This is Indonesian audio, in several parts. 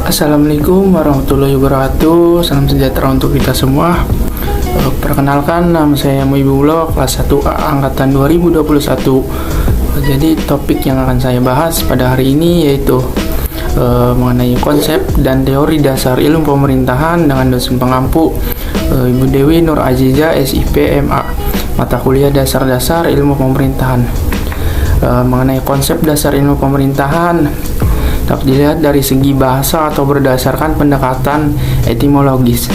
Assalamualaikum warahmatullahi wabarakatuh. Salam sejahtera untuk kita semua. Perkenalkan, nama saya Muibullah, kelas 1A angkatan 2021. Jadi topik yang akan saya bahas pada hari ini yaitu mengenai konsep dan teori dasar ilmu pemerintahan dengan dosen pengampu Ibu Dewi Nur Aziza SIP MA, mata kuliah dasar-dasar ilmu pemerintahan. Mengenai konsep dasar ilmu pemerintahan dapat dilihat dari segi bahasa atau berdasarkan pendekatan etimologis.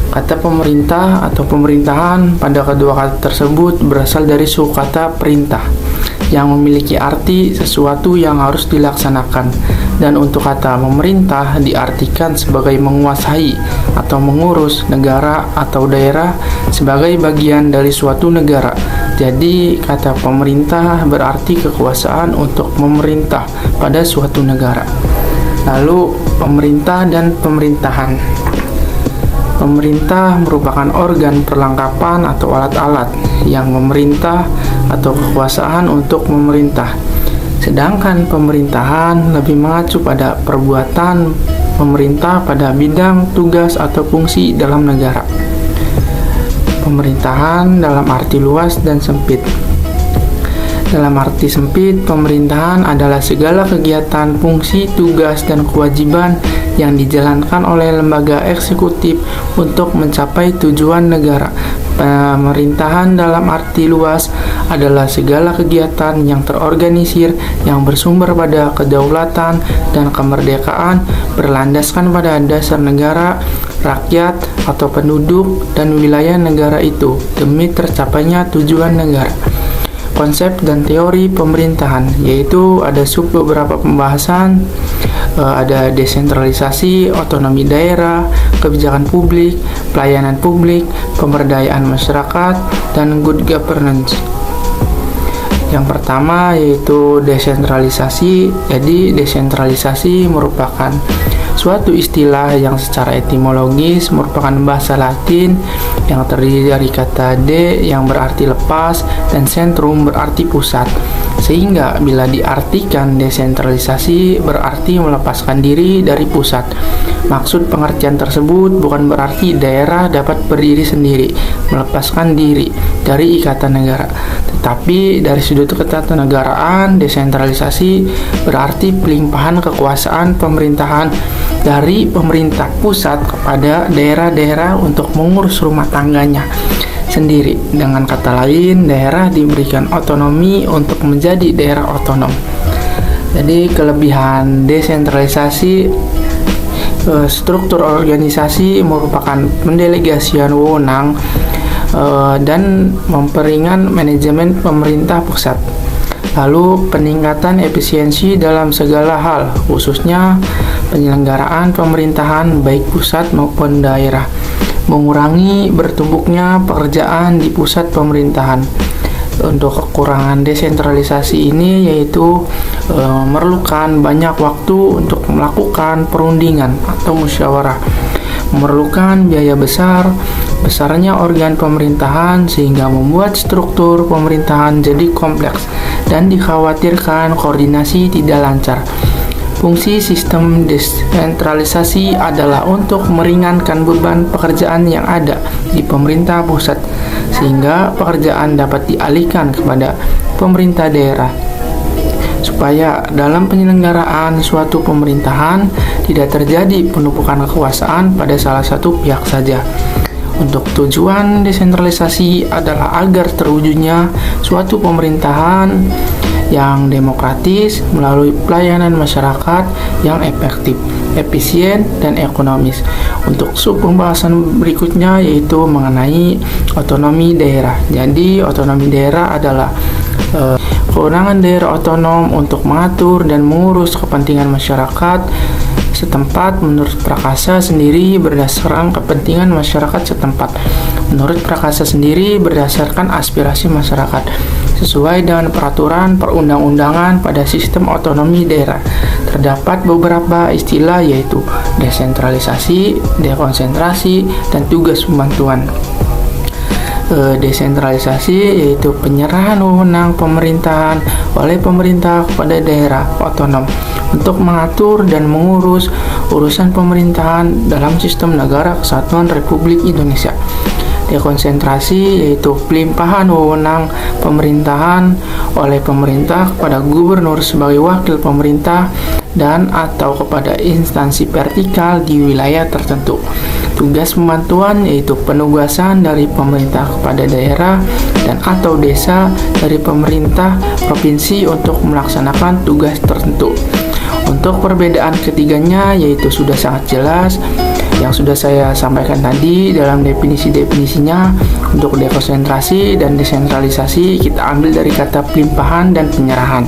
Kata pemerintah atau pemerintahan pada kedua kata tersebut berasal dari suku kata perintah yang memiliki arti sesuatu yang harus dilaksanakan, dan untuk kata memerintah diartikan sebagai menguasai atau mengurus negara atau daerah sebagai bagian dari suatu negara. Jadi kata pemerintah berarti kekuasaan untuk memerintah pada suatu negara. Lalu pemerintah dan pemerintahan. Pemerintah merupakan organ perlengkapan atau alat-alat yang memerintah atau kekuasaan untuk memerintah. Sedangkan pemerintahan lebih mengacu pada perbuatan pemerintah pada bidang tugas atau fungsi dalam negara. Pemerintahan dalam arti luas dan sempit. Dalam arti sempit, pemerintahan adalah segala kegiatan, fungsi, tugas, dan kewajiban yang dijalankan oleh lembaga eksekutif untuk mencapai tujuan negara. Pemerintahan dalam arti luas adalah segala kegiatan yang terorganisir, yang bersumber pada kedaulatan dan kemerdekaan, berlandaskan pada dasar negara, rakyat, atau penduduk, dan wilayah negara itu, demi tercapainya tujuan negara. Konsep dan teori pemerintahan, yaitu ada beberapa pembahasan, ada desentralisasi, otonomi daerah, kebijakan publik, pelayanan publik, pemberdayaan masyarakat, dan good governance. Yang pertama yaitu desentralisasi. Jadi desentralisasi merupakan suatu istilah yang secara etimologis merupakan bahasa Latin yang terdiri dari kata de yang berarti lepas dan centrum berarti pusat, sehingga bila diartikan desentralisasi berarti melepaskan diri dari pusat. Maksud pengertian tersebut bukan berarti daerah dapat berdiri sendiri, melepaskan diri dari ikatan negara, tetapi dari sudut ketatanegaraan, desentralisasi berarti pelimpahan kekuasaan pemerintahan dari pemerintah pusat kepada daerah-daerah untuk mengurus rumah tangganya sendiri. Dengan kata lain, daerah diberikan otonomi untuk menjadi daerah otonom. Jadi kelebihan desentralisasi, struktur organisasi merupakan pendelegasian wewenang dan memperingan manajemen pemerintah pusat. Lalu peningkatan efisiensi dalam segala hal, khususnya penyelenggaraan pemerintahan baik pusat maupun daerah, mengurangi bertumpuknya pekerjaan di pusat pemerintahan. Untuk kekurangan desentralisasi ini yaitu memerlukan banyak waktu untuk melakukan perundingan atau musyawarah, memerlukan biaya besar, besarnya organ pemerintahan sehingga membuat struktur pemerintahan jadi kompleks dan dikhawatirkan koordinasi tidak lancar. Fungsi sistem desentralisasi adalah untuk meringankan beban pekerjaan yang ada di pemerintah pusat sehingga pekerjaan dapat dialihkan kepada pemerintah daerah, supaya dalam penyelenggaraan suatu pemerintahan tidak terjadi penumpukan kekuasaan pada salah satu pihak saja. Untuk tujuan desentralisasi adalah agar terwujudnya suatu pemerintahan yang demokratis melalui pelayanan masyarakat yang efektif, efisien, dan ekonomis. Untuk pembahasan berikutnya yaitu mengenai otonomi daerah. Jadi otonomi daerah adalah kewenangan daerah otonom untuk mengatur dan mengurus kepentingan masyarakat setempat menurut Prakasa sendiri berdasarkan kepentingan masyarakat setempat. Menurut Prakasa sendiri berdasarkan aspirasi masyarakat sesuai dengan peraturan perundang-undangan pada sistem otonomi daerah. Terdapat beberapa istilah yaitu desentralisasi, dekonsentrasi, dan tugas pembantuan. Desentralisasi yaitu penyerahan wewenang pemerintahan oleh pemerintah kepada daerah otonom untuk mengatur dan mengurus urusan pemerintahan dalam sistem negara kesatuan Republik Indonesia. Dekonsentrasi yaitu pelimpahan wewenang pemerintahan oleh pemerintah kepada gubernur sebagai wakil pemerintah dan atau kepada instansi vertikal di wilayah tertentu. Tugas pembantuan yaitu penugasan dari pemerintah kepada daerah dan atau desa dari pemerintah provinsi untuk melaksanakan tugas tertentu. Untuk perbedaan ketiganya yaitu sudah sangat jelas yang sudah saya sampaikan tadi dalam definisi-definisinya. Untuk dekonsentrasi dan desentralisasi kita ambil dari kata pelimpahan dan penyerahan.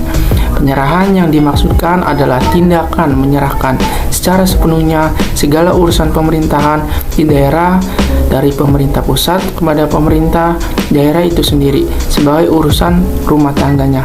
Penyerahan yang dimaksudkan adalah tindakan menyerahkan secara sepenuhnya segala urusan pemerintahan di daerah dari pemerintah pusat kepada pemerintah daerah itu sendiri sebagai urusan rumah tangganya.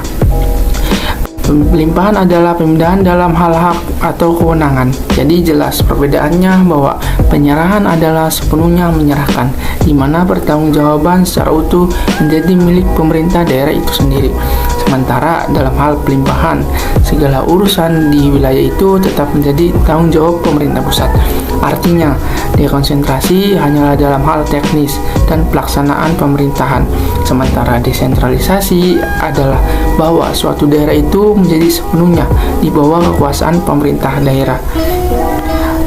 Pelimpahan adalah pemindahan dalam hal hak atau kewenangan. Jadi jelas perbedaannya bahwa penyerahan adalah sepenuhnya menyerahkan, di mana pertanggungjawaban secara utuh menjadi milik pemerintah daerah itu sendiri. Sementara dalam hal pelimpahan, segala urusan di wilayah itu tetap menjadi tanggung jawab pemerintah pusat. Artinya, dekonsentrasi hanyalah dalam hal teknis dan pelaksanaan pemerintahan. Sementara desentralisasi adalah bahwa suatu daerah itu menjadi sepenuhnya di bawah kekuasaan pemerintah daerah.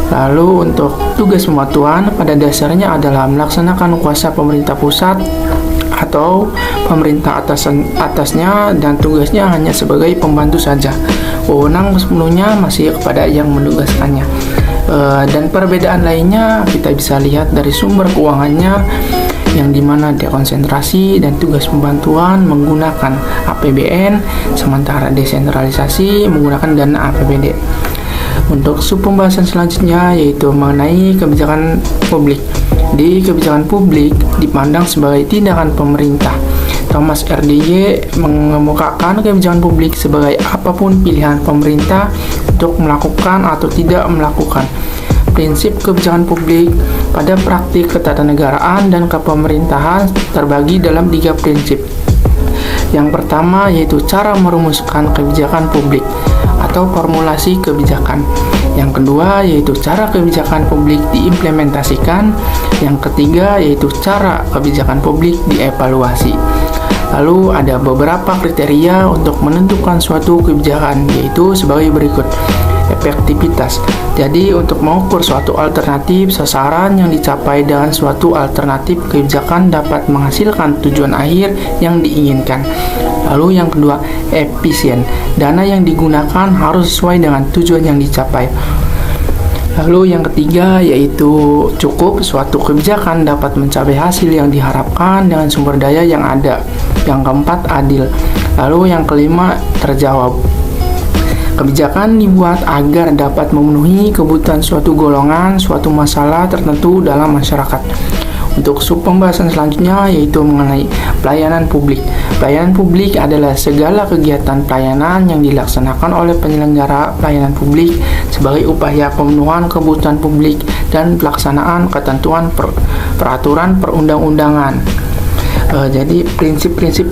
Lalu untuk tugas pembantuan pada dasarnya adalah melaksanakan kuasa pemerintah pusat atau pemerintah atasnya dan tugasnya hanya sebagai pembantu saja. Wewenang sepenuhnya masih kepada yang menugaskannya. Dan perbedaan lainnya kita bisa lihat dari sumber keuangannya, yang dimana dekonsentrasi dan tugas pembantuan menggunakan APBN, sementara desentralisasi menggunakan dana APBD. Untuk pembahasan selanjutnya yaitu mengenai kebijakan publik. Di kebijakan publik dipandang sebagai tindakan pemerintah. Thomas RDY mengemukakan kebijakan publik sebagai apapun pilihan pemerintah untuk melakukan atau tidak melakukan. Prinsip kebijakan publik pada praktik ketatanegaraan dan kepemerintahan terbagi dalam 3 prinsip. Yang pertama yaitu cara merumuskan kebijakan publik atau formulasi kebijakan. Yang kedua yaitu cara kebijakan publik diimplementasikan. Yang ketiga yaitu cara kebijakan publik dievaluasi. Lalu ada beberapa kriteria untuk menentukan suatu kebijakan, yaitu sebagai berikut. Efektivitas. Jadi untuk mengukur suatu alternatif sasaran yang dicapai dengan suatu alternatif kebijakan dapat menghasilkan tujuan akhir yang diinginkan. Lalu yang kedua, efisien. Dana yang digunakan harus sesuai dengan tujuan yang dicapai. Lalu yang ketiga yaitu cukup, suatu kebijakan dapat mencapai hasil yang diharapkan dengan sumber daya yang ada. Yang keempat, adil. Lalu yang kelima, terjawab. Kebijakan dibuat agar dapat memenuhi kebutuhan suatu golongan, suatu masalah tertentu dalam masyarakat. Untuk pembahasan selanjutnya yaitu mengenai pelayanan publik. Pelayanan publik adalah segala kegiatan pelayanan yang dilaksanakan oleh penyelenggara pelayanan publik sebagai upaya pemenuhan kebutuhan publik dan pelaksanaan ketentuan peraturan perundang-undangan. Jadi prinsip-prinsip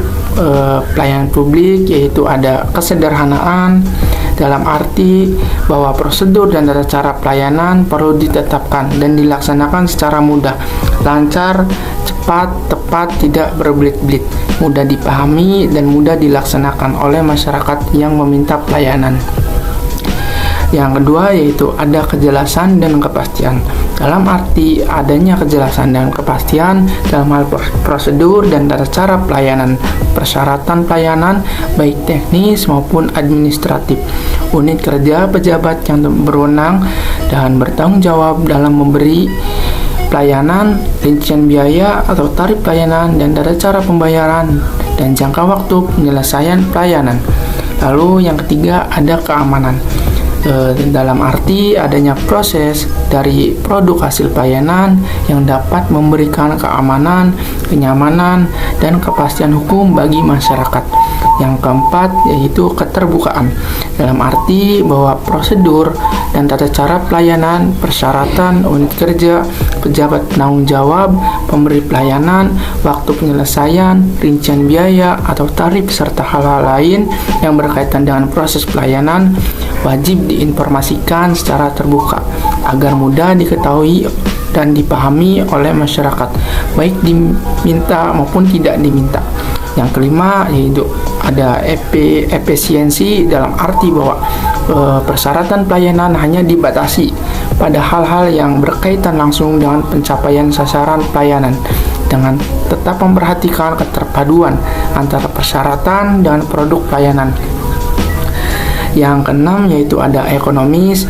pelayanan publik yaitu ada kesederhanaan, dalam arti bahwa prosedur dan tata cara pelayanan perlu ditetapkan dan dilaksanakan secara mudah, lancar, cepat, tepat, tidak berbelit-belit, mudah dipahami dan mudah dilaksanakan oleh masyarakat yang meminta pelayanan. Yang kedua yaitu ada kejelasan dan kepastian. Dalam arti adanya kejelasan dan kepastian dalam hal prosedur dan tata cara pelayanan, persyaratan pelayanan baik teknis maupun administratif. Unit kerja pejabat yang berwenang dan bertanggung jawab dalam memberi pelayanan, rincian biaya atau tarif pelayanan dan tata cara pembayaran dan jangka waktu penyelesaian pelayanan. Lalu yang ketiga ada keamanan. Dalam arti adanya proses dari produk hasil pelayanan yang dapat memberikan keamanan, kenyamanan, dan kepastian hukum bagi masyarakat. Yang keempat yaitu keterbukaan. Dalam arti bahwa prosedur dan tata cara pelayanan, persyaratan, unit kerja, pejabat penanggung jawab, pemberi pelayanan, waktu penyelesaian, rincian biaya atau tarif serta hal-hal lain yang berkaitan dengan proses pelayanan wajib diinformasikan secara terbuka agar mudah diketahui dan dipahami oleh masyarakat, baik diminta maupun tidak diminta. Yang kelima yaitu ada efisiensi, dalam arti bahwa persyaratan pelayanan hanya dibatasi pada hal-hal yang berkaitan langsung dengan pencapaian sasaran pelayanan, dengan tetap memperhatikan keterpaduan antara persyaratan dan produk pelayanan. Yang keenam yaitu ada ekonomis,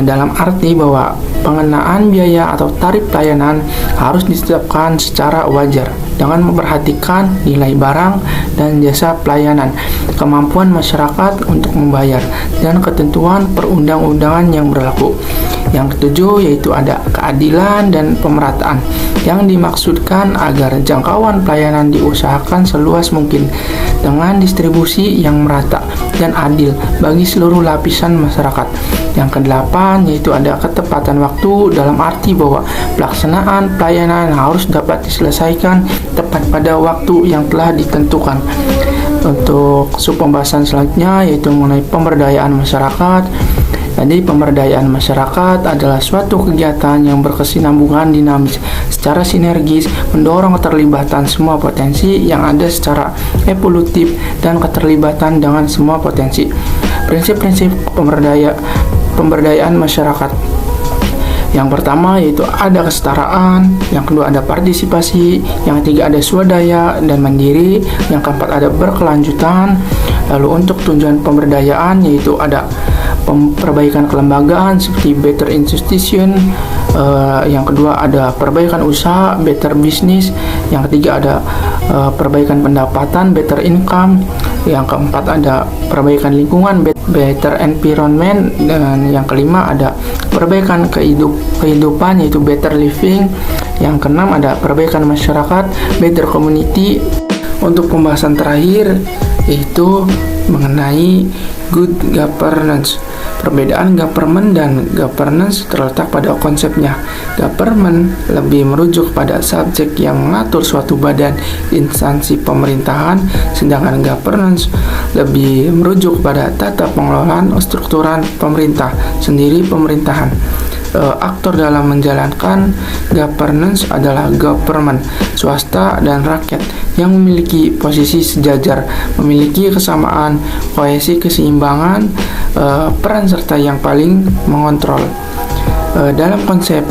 dalam arti bahwa pengenaan biaya atau tarif pelayanan harus ditetapkan secara wajar dengan memperhatikan nilai barang dan jasa pelayanan, kemampuan masyarakat untuk membayar, dan ketentuan perundang-undangan yang berlaku. Yang ketujuh yaitu ada keadilan dan pemerataan, yang dimaksudkan agar jangkauan pelayanan diusahakan seluas mungkin dengan distribusi yang merata dan adil bagi seluruh lapisan masyarakat. Yang kedelapan yaitu ada ketepatan waktu, dalam arti bahwa pelaksanaan pelayanan harus dapat diselesaikan tepat pada waktu yang telah ditentukan. Untuk pembahasan selanjutnya yaitu mengenai pemberdayaan masyarakat. Jadi pemberdayaan masyarakat adalah suatu kegiatan yang berkesinambungan, dinamis, secara sinergis, mendorong keterlibatan semua potensi yang ada secara evolutif dan keterlibatan dengan semua potensi. Prinsip-prinsip pemberdayaan masyarakat. Yang pertama yaitu ada kesetaraan, yang kedua ada partisipasi, yang ketiga ada swadaya dan mandiri, yang keempat ada berkelanjutan. Lalu untuk tujuan pemberdayaan yaitu ada perbaikan kelembagaan seperti better institution, yang kedua ada perbaikan usaha, better business, yang ketiga ada perbaikan pendapatan, better income, yang keempat ada perbaikan lingkungan, better environment, dan yang kelima ada perbaikan kehidupan yaitu better living, yang keenam ada perbaikan masyarakat, better community. Untuk pembahasan terakhir yaitu mengenai good governance. Perbedaan government dan governance terletak pada konsepnya. Government lebih merujuk pada subjek yang mengatur suatu badan instansi pemerintahan, sedangkan governance lebih merujuk pada tata pengelolaan strukturan pemerintah sendiri pemerintahan. Aktor dalam menjalankan governance adalah government, swasta, dan rakyat yang memiliki posisi sejajar, memiliki kesamaan, kohesi, keseimbangan, peran serta yang paling mengontrol. Dalam konsep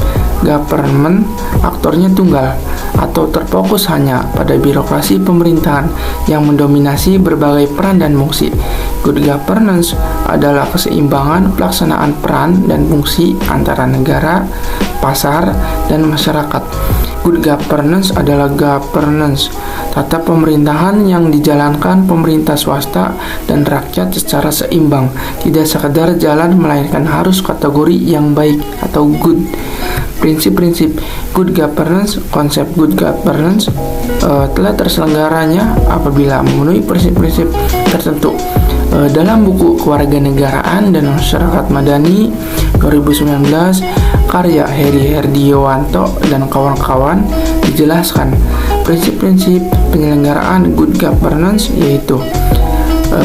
government, aktornya tunggal atau terfokus hanya pada birokrasi pemerintahan yang mendominasi berbagai peran dan fungsi. Good governance adalah keseimbangan pelaksanaan peran dan fungsi antara negara, pasar, dan masyarakat. Good governance adalah governance, tata pemerintahan yang dijalankan pemerintah, swasta, dan rakyat secara seimbang, tidak sekedar jalan melainkan harus kategori yang baik atau good. Prinsip-prinsip good governance. Konsep good governance telah terselenggaranya apabila memenuhi prinsip-prinsip tertentu. Dalam buku Kewarganegaraan dan Masyarakat Madani 2019 karya Heri Herdiawanto dan kawan-kawan dijelaskan prinsip-prinsip penyelenggaraan good governance yaitu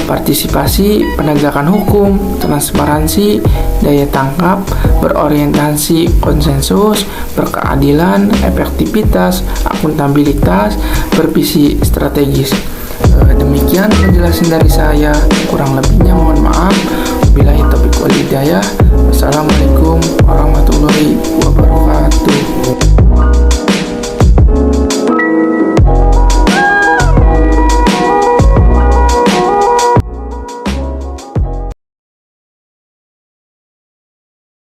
partisipasi, penegakan hukum, transparansi, daya tangkap, berorientasi konsensus, berkeadilan, efektivitas, akuntabilitas, bervisi strategis. Demikian penjelasan dari saya, kurang lebihnya mohon maaf. Wabillahi taufiq wal hidayah. Wassalamualaikum